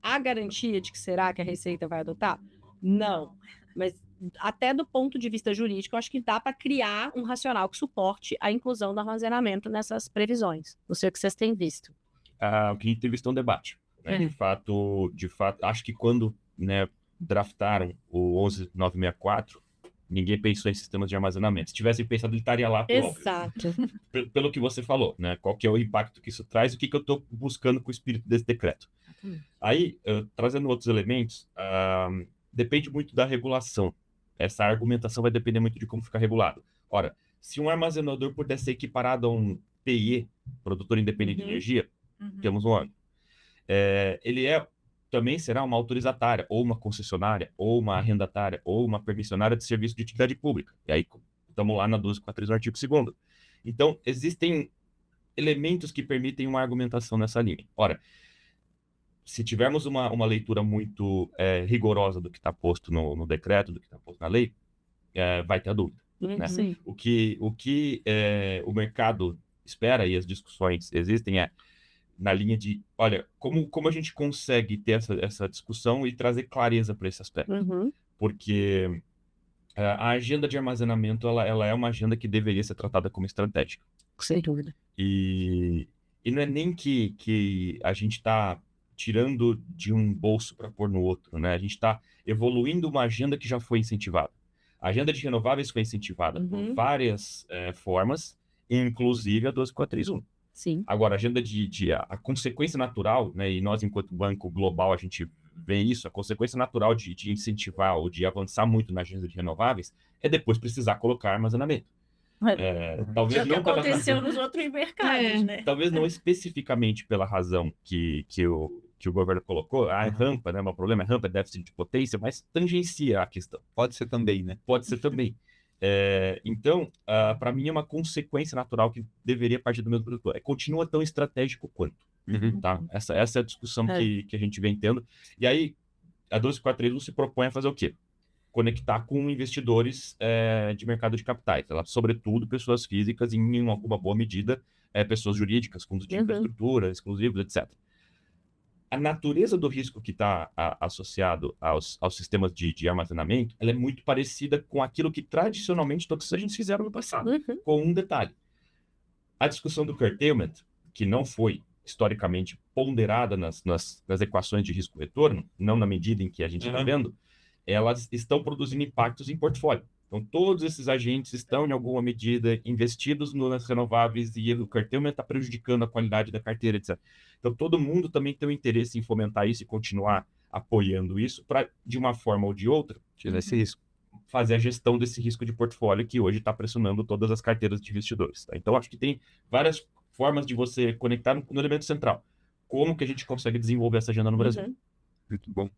Há garantia de que será que a Receita vai adotar? Não. Mas até do ponto de vista jurídico, eu acho que dá para criar um racional que suporte a inclusão do armazenamento nessas previsões. Não sei o que vocês têm visto. O que a gente teve visto é um debate. Né? De fato, acho que quando, né, draftaram o 11964, ninguém pensou em sistemas de armazenamento. Se tivessem pensado, ele estaria lá. Exato. Pelo que você falou, né? Qual que é o impacto que isso traz e o que eu estou buscando com o espírito desse decreto. Aí, trazendo outros elementos, depende muito da regulação. Essa argumentação vai depender muito de como ficar regulado. Ora, se um armazenador pudesse ser equiparado a um PIE, produtor independente de energia, temos um órgão. Ele também será uma autorizatária, ou uma concessionária, ou uma arrendatária, ou uma permissionária de serviço de utilidade pública. E aí, estamos lá na 1243 do artigo 2º. Então, existem elementos que permitem uma argumentação nessa linha. Ora, se tivermos uma leitura muito rigorosa do que está posto no decreto, do que está posto na lei, vai ter a dúvida. Né? Sim. O que o mercado espera, e as discussões existem, na linha de, olha, como a gente consegue ter essa discussão e trazer clareza para esse aspecto. Uhum. Porque a agenda de armazenamento, ela é uma agenda que deveria ser tratada como estratégica. Sem dúvida. E não é nem que a gente está tirando de um bolso para pôr no outro, né? A gente está evoluindo uma agenda que já foi incentivada. A agenda de renováveis foi incentivada por várias formas, inclusive a 12431. Sim. Agora, a agenda a consequência natural, né? E nós, enquanto banco global, a gente vê isso, a consequência natural de incentivar ou de avançar muito na agenda de renováveis é depois precisar colocar armazenamento. Talvez É o que não pela aconteceu nos outros mercados, né? talvez não especificamente pela razão que o governo colocou, é rampa, né? O problema é rampa, é déficit de potência, mas tangencia a questão. Pode ser também, né? Pode ser também. Então, para mim, é uma consequência natural que deveria partir do mesmo produtor. Continua tão estratégico quanto. Tá? Essa é a discussão que a gente vem tendo. E aí, a 12431 se propõe a fazer o quê? Conectar com investidores de mercado de capitais, sobretudo pessoas físicas e, em alguma boa medida, pessoas jurídicas, fundos de infraestrutura, exclusivos, etc. A natureza do risco que está associado aos sistemas de armazenamento, ela é muito parecida com aquilo que tradicionalmente todos a gente fizeram no passado, com um detalhe. A discussão do curtailment, que não foi historicamente ponderada nas equações de risco-retorno, não na medida em que a gente está vendo, elas estão produzindo impactos em portfólio. Então, todos esses agentes estão, em alguma medida, investidos nas renováveis e o curtailment está prejudicando a qualidade da carteira, etc. Então, todo mundo também tem um interesse em fomentar isso e continuar apoiando isso para, de uma forma ou de outra, tirar esse risco, fazer a gestão desse risco de portfólio que hoje está pressionando todas as carteiras de investidores. Tá? Então, acho que tem várias formas de você conectar no elemento central. Como que a gente consegue desenvolver essa agenda no Brasil? Muito bom.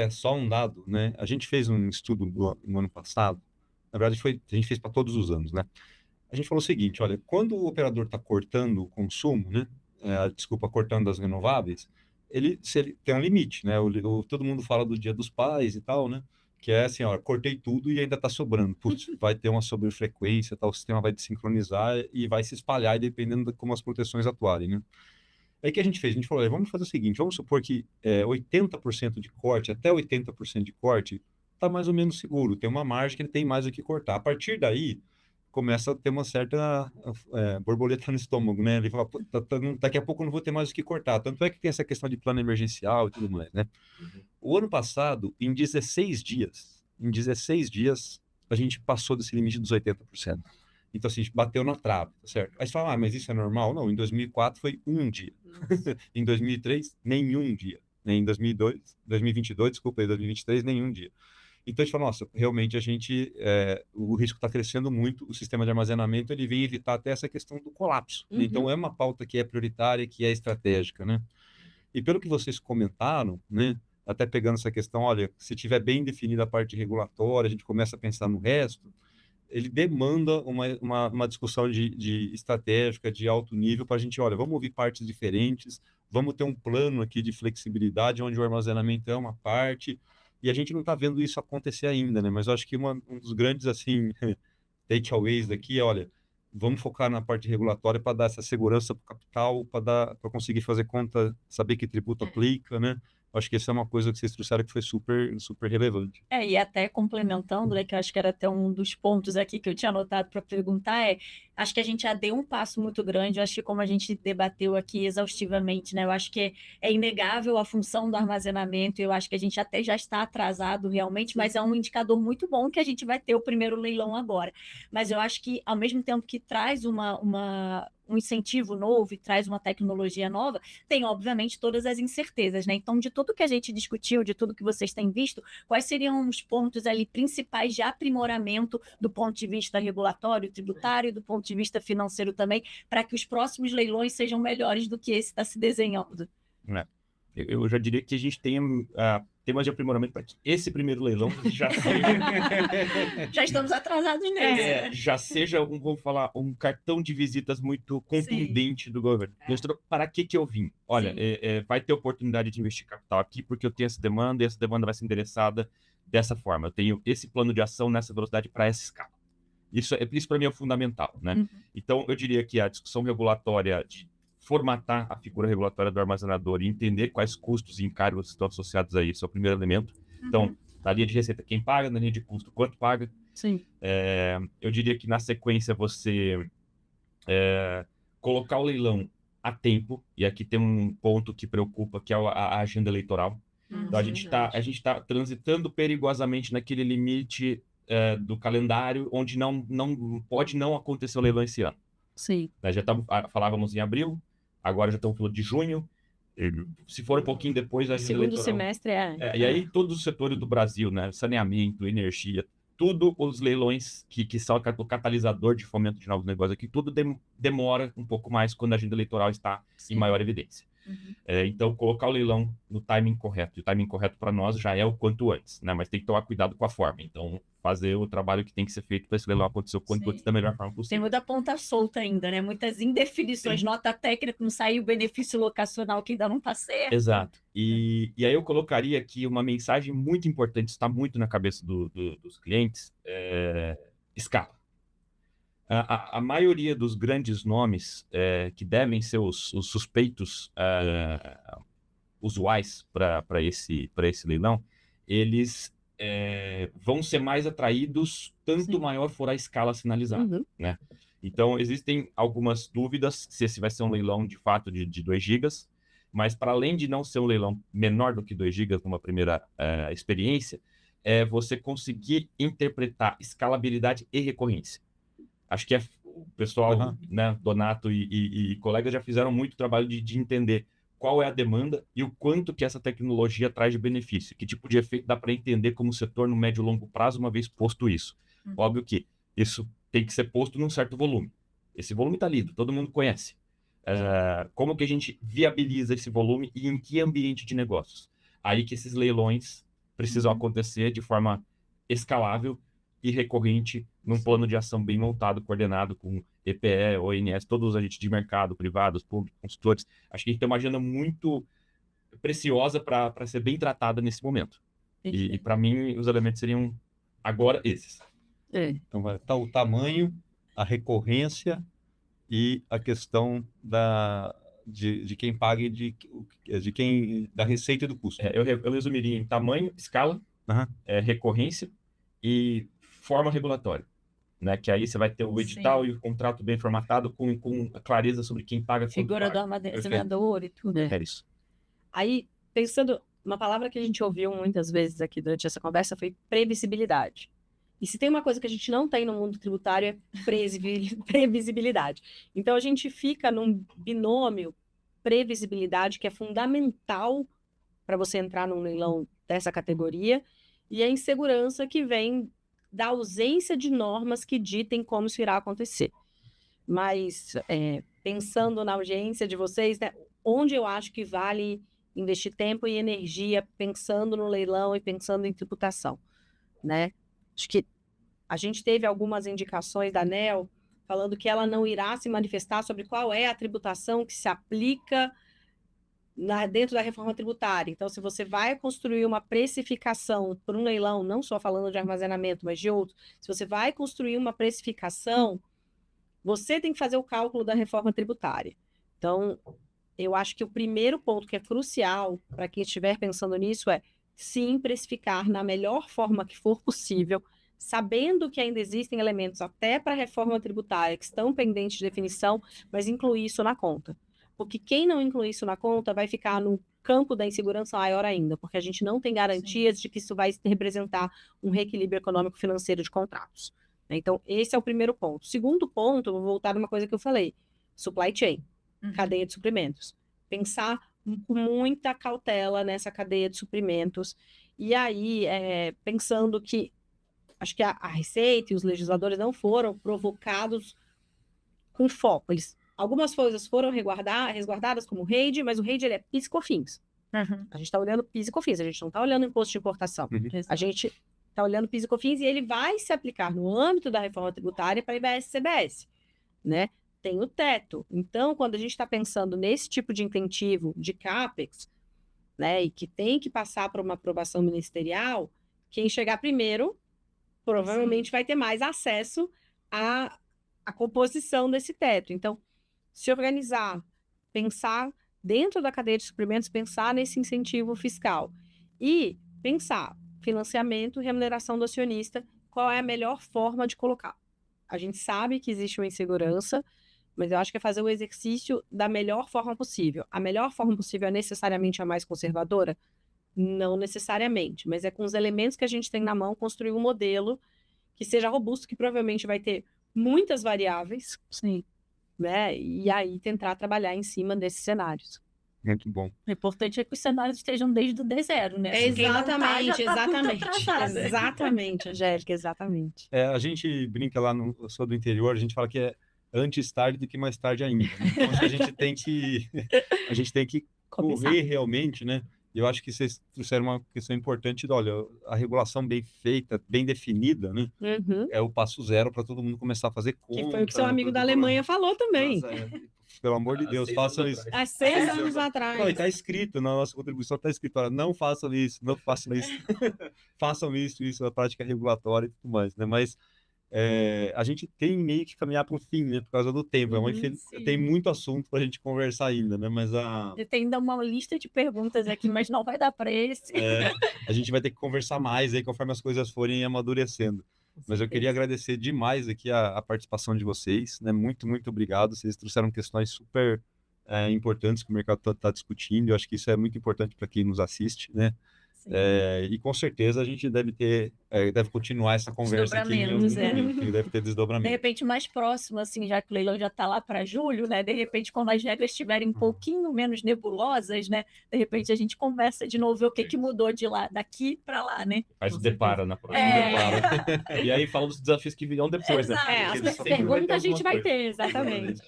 Só um dado, né? A gente fez um estudo no ano passado, na verdade a gente fez para todos os anos, né? A gente falou o seguinte, olha, quando o operador está cortando o consumo, né? Cortando as renováveis, se ele tem um limite, né? Todo mundo fala do Dia dos Pais e tal, né? Que é assim, ó, cortei tudo e ainda está sobrando. Putz, vai ter uma sobrefrequência, tal, o sistema vai desincronizar e vai se espalhar dependendo de como as proteções atuarem, né? Aí o que a gente fez? A gente falou, vamos fazer o seguinte, vamos supor que 80% de corte, até 80% de corte, está mais ou menos seguro, tem uma margem que ele tem mais o que cortar. A partir daí, começa a ter uma certa borboleta no estômago, né? Ele fala, daqui a pouco eu não vou ter mais o que cortar. Tanto é que tem essa questão de plano emergencial e tudo mais, né? O ano passado, em 16 dias, a gente passou desse limite dos 80%. Então, assim, a gente bateu na trave, tá certo? Aí você fala, mas isso é normal? Não, em 2004 foi um dia. Em 2003, nenhum dia. Em 2022, desculpa, em 2023, nenhum dia. Então, a gente fala, nossa, realmente o risco está crescendo muito, o sistema de armazenamento, ele vem evitar até essa questão do colapso. Então, é uma pauta que é prioritária, que é estratégica, né? E pelo que vocês comentaram, né, até pegando essa questão, olha, se tiver bem definida a parte regulatória, a gente começa a pensar no resto, ele demanda uma discussão de estratégica, de alto nível, para a gente, olha, vamos ouvir partes diferentes, vamos ter um plano aqui de flexibilidade, onde o armazenamento é uma parte, e a gente não está vendo isso acontecer ainda, né? Mas eu acho que um dos grandes, assim, takeaways daqui é, olha, vamos focar na parte regulatória para dar essa segurança para o capital, para conseguir fazer conta, saber que tributo aplica, né? Acho que essa é uma coisa que vocês trouxeram que foi super, super relevante. E até complementando, né, que eu acho que era até um dos pontos aqui que eu tinha anotado para perguntar, acho que a gente já deu um passo muito grande, eu acho que como a gente debateu aqui exaustivamente, né, eu acho que é inegável a função do armazenamento, eu acho que a gente até já está atrasado realmente, mas é um indicador muito bom que a gente vai ter o primeiro leilão agora. Mas eu acho que, ao mesmo tempo que traz um incentivo novo e traz uma tecnologia nova, tem, obviamente, todas as incertezas, né? Então, de tudo que a gente discutiu, de tudo que vocês têm visto, quais seriam os pontos ali principais de aprimoramento do ponto de vista regulatório, tributário, do ponto de vista financeiro também, para que os próximos leilões sejam melhores do que esse está se desenhando? Eu já diria que a gente tem temas de aprimoramento para que esse primeiro leilão já já estamos atrasados nesse. Já seja, vamos falar, um cartão de visitas muito contundente do governo. Para que eu vim? Olha, vai ter oportunidade de investir capital aqui porque eu tenho essa demanda e essa demanda vai ser endereçada dessa forma. Eu tenho esse plano de ação nessa velocidade para essa escala. Isso para mim é fundamental, né? Então, eu diria que a discussão regulatória de formatar a figura regulatória do armazenador e entender quais custos e encargos estão associados a isso é o primeiro elemento. Então, na linha de receita, quem paga, na linha de custo, quanto paga. Sim. Eu diria que na sequência você colocar o leilão a tempo, e aqui tem um ponto que preocupa, que é a agenda eleitoral. Então, a gente tá transitando perigosamente naquele limite do calendário, onde não pode não acontecer o leilão esse ano. Sim. Né? Falávamos em abril, agora já estamos falando de junho. Se for um pouquinho depois, a agenda Segundo eleitoral. semestre E aí todos os setores do Brasil, né? Saneamento, energia, tudo os leilões que são o catalisador de fomento de novos negócios aqui, tudo demora um pouco mais quando a agenda eleitoral está em maior evidência. Então, colocar o leilão no timing correto. E o timing correto para nós já é o quanto antes, né? Mas tem que tomar cuidado com a forma. Então, fazer o trabalho que tem que ser feito para esse leilão acontecer o quanto antes da melhor forma Tem possível. muita ponta solta ainda, né? Muitas indefinições, nota técnica, não saiu o benefício locacional que ainda não está certo. Exato. E aí eu colocaria aqui uma mensagem muito importante, está muito na cabeça dos clientes, escala. A maioria dos grandes nomes que devem ser os suspeitos usuais para esse leilão, eles vão ser mais atraídos tanto maior for a escala sinalizada. Né? Então, existem algumas dúvidas se esse vai ser um leilão de fato de 2 gigas, mas para além de não ser um leilão menor do que 2 gigas numa primeira experiência, você conseguir interpretar escalabilidade e recorrência. Acho que o pessoal, né, Donato e colegas já fizeram muito trabalho de entender qual é a demanda e o quanto que essa tecnologia traz de benefício, que tipo de efeito dá para entender como setor no médio e longo prazo, uma vez posto isso. Óbvio que isso tem que ser posto num certo volume. Esse volume está lido, todo mundo conhece. Como que a gente viabiliza esse volume e em que ambiente de negócios? Aí que esses leilões precisam acontecer de forma escalável e recorrente, num plano de ação bem montado, coordenado com EPE, ONS, todos os agentes de mercado, privados, públicos, consultores. Acho que a gente tem uma agenda muito preciosa para ser bem tratada nesse momento. E para mim, os elementos seriam agora esses. Então, vai estar o tamanho, a recorrência e a questão de quem paga e da receita e do custo. Eu resumiria em tamanho, escala, recorrência e forma regulatória, né? Que aí você vai ter o edital e o contrato bem formatado com clareza sobre quem paga. Figura do armazenador e tudo. É isso. Aí, pensando, uma palavra que a gente ouviu muitas vezes aqui durante essa conversa foi previsibilidade. E se tem uma coisa que a gente não tem no mundo tributário é previsibilidade. Então, a gente fica num binômio previsibilidade que é fundamental para você entrar num leilão dessa categoria e a insegurança que vem da ausência de normas que ditem como isso irá acontecer. Mas, pensando na audiência de vocês, né, onde eu acho que vale investir tempo e energia pensando no leilão e pensando em tributação, né? Acho que a gente teve algumas indicações da ANEEL falando que ela não irá se manifestar sobre qual é a tributação que se aplica dentro da reforma tributária. Então, se você vai construir uma precificação por um leilão, não só falando de armazenamento, mas de outros, se você vai construir uma precificação, você tem que fazer o cálculo da reforma tributária. Então, eu acho que o primeiro ponto que é crucial para quem estiver pensando nisso é, sim, precificar na melhor forma que for possível, sabendo que ainda existem elementos até para a reforma tributária que estão pendentes de definição, mas incluir isso na conta. Porque quem não incluir isso na conta vai ficar no campo da insegurança maior ainda, porque a gente não tem garantias de que isso vai representar um reequilíbrio econômico-financeiro de contratos. Então, esse é o primeiro ponto. Segundo ponto, vou voltar numa coisa que eu falei, supply chain, cadeia de suprimentos. Pensar com muita cautela nessa cadeia de suprimentos. E aí, pensando que acho que a Receita e os legisladores não foram provocados com foco. Algumas coisas foram resguardadas como o REID, mas o REID ele é PIS e COFINS. A gente está olhando PIS e COFINS, a gente não está olhando imposto de importação. A gente está olhando PIS e COFINS e ele vai se aplicar no âmbito da reforma tributária para IBS e CBS, né? Tem o teto. Então, quando a gente está pensando nesse tipo de incentivo de CAPEX, né, e que tem que passar por uma aprovação ministerial, quem chegar primeiro provavelmente vai ter mais acesso à composição desse teto. Então, se organizar pensar dentro da cadeia de suprimentos, pensar nesse incentivo fiscal e pensar financiamento, remuneração do acionista, qual é a melhor forma de colocar. A gente sabe que existe uma insegurança, mas eu acho que é fazer o exercício da melhor forma possível. A melhor forma possível é necessariamente a mais conservadora? Não necessariamente, mas é com os elementos que a gente tem na mão construir um modelo que seja robusto, que provavelmente vai ter muitas variáveis, Sim. né? E aí tentar trabalhar em cima desses cenários. Muito bom. O importante é que os cenários estejam desde o D0, né? Quem não tá, já tá muito atrasado. Exatamente, Angélica, exatamente. A gente brinca lá, eu sou do interior, a gente fala que é antes tarde do que mais tarde ainda. Né? Então, acho que a gente tem que Começar. correr realmente, né? Eu acho que vocês trouxeram uma questão importante, olha, a regulação bem feita, bem definida, né? Uhum. É o passo zero para todo mundo começar a fazer conta. Que foi o que seu amigo da tudo. Alemanha falou também. Nossa, pelo amor de Deus, façam isso. Há 6 anos Não, e atrás. está escrito na nossa contribuição, está escrito, olha, não façam isso, não façam isso. Façam isso, a prática regulatória e tudo mais, né? Mas a gente tem meio que caminhar para o fim, né? Por causa do tempo. Tem muito assunto para a gente conversar ainda, né? Mas Tem ainda uma lista de perguntas aqui, mas não vai dar para esse. a gente vai ter que conversar mais aí conforme as coisas forem amadurecendo. Mas eu queria agradecer demais aqui a participação de vocês, né? Muito, muito obrigado. Vocês trouxeram questões super importantes que o mercado está discutindo. Eu acho que isso é muito importante para quem nos assiste, né? E com certeza a gente deve continuar essa conversa aqui. Deve ter De desdobramento. repente, mais próximo, assim, já que o leilão já está lá para julho, né? De repente, quando as regras estiverem um pouquinho menos nebulosas, né? De repente, a gente conversa de novo, ver o que mudou de lá, daqui para lá, né? Aí se depara na próxima. E aí fala dos desafios que virão depois, né? Exato. As perguntas a gente vai ter, exatamente.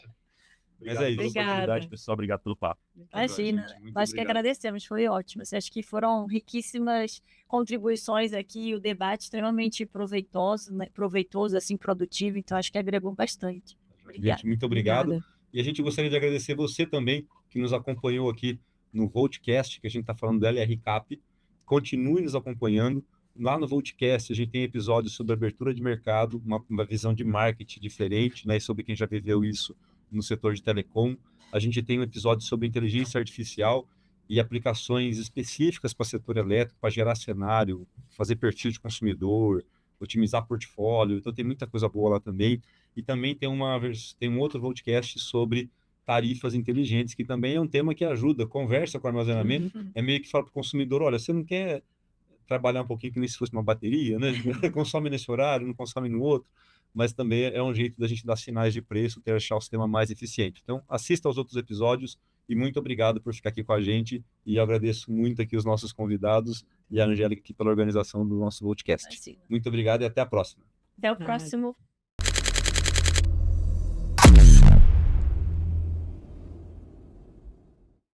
Mas é isso. Obrigada. Pessoal. Obrigado pelo papo. Imagina, gente, muito nós que obrigado. agradecemos, foi ótimo. Acho que foram riquíssimas contribuições aqui, o debate extremamente proveitoso, né? Proveitoso, assim, produtivo, então acho que agregou bastante. Obrigada. Gente, muito obrigado. Obrigada. E a gente gostaria de agradecer você também, que nos acompanhou aqui no Voltcast, que a gente está falando da LR Cap. Continue nos acompanhando. Lá no Voltcast a gente tem episódios sobre abertura de mercado, uma visão de marketing diferente, né, sobre quem já viveu isso no setor de telecom. A gente tem um episódio sobre inteligência artificial e aplicações específicas para o setor elétrico, para gerar cenário, fazer perfil de consumidor, otimizar portfólio. Então tem muita coisa boa lá também. E também tem um outro podcast sobre tarifas inteligentes, que também é um tema que ajuda, conversa com o armazenamento. É meio que fala para o consumidor, olha, você não quer trabalhar um pouquinho que nem se fosse uma bateria, né? Consome nesse horário, não consome no outro, mas também é um jeito da gente dar sinais de preço, achar o sistema mais eficiente. Então, assista aos outros episódios e muito obrigado por ficar aqui com a gente e eu agradeço muito aqui os nossos convidados e a Angélica aqui pela organização do nosso podcast. Muito obrigado e até a próxima. Até o próximo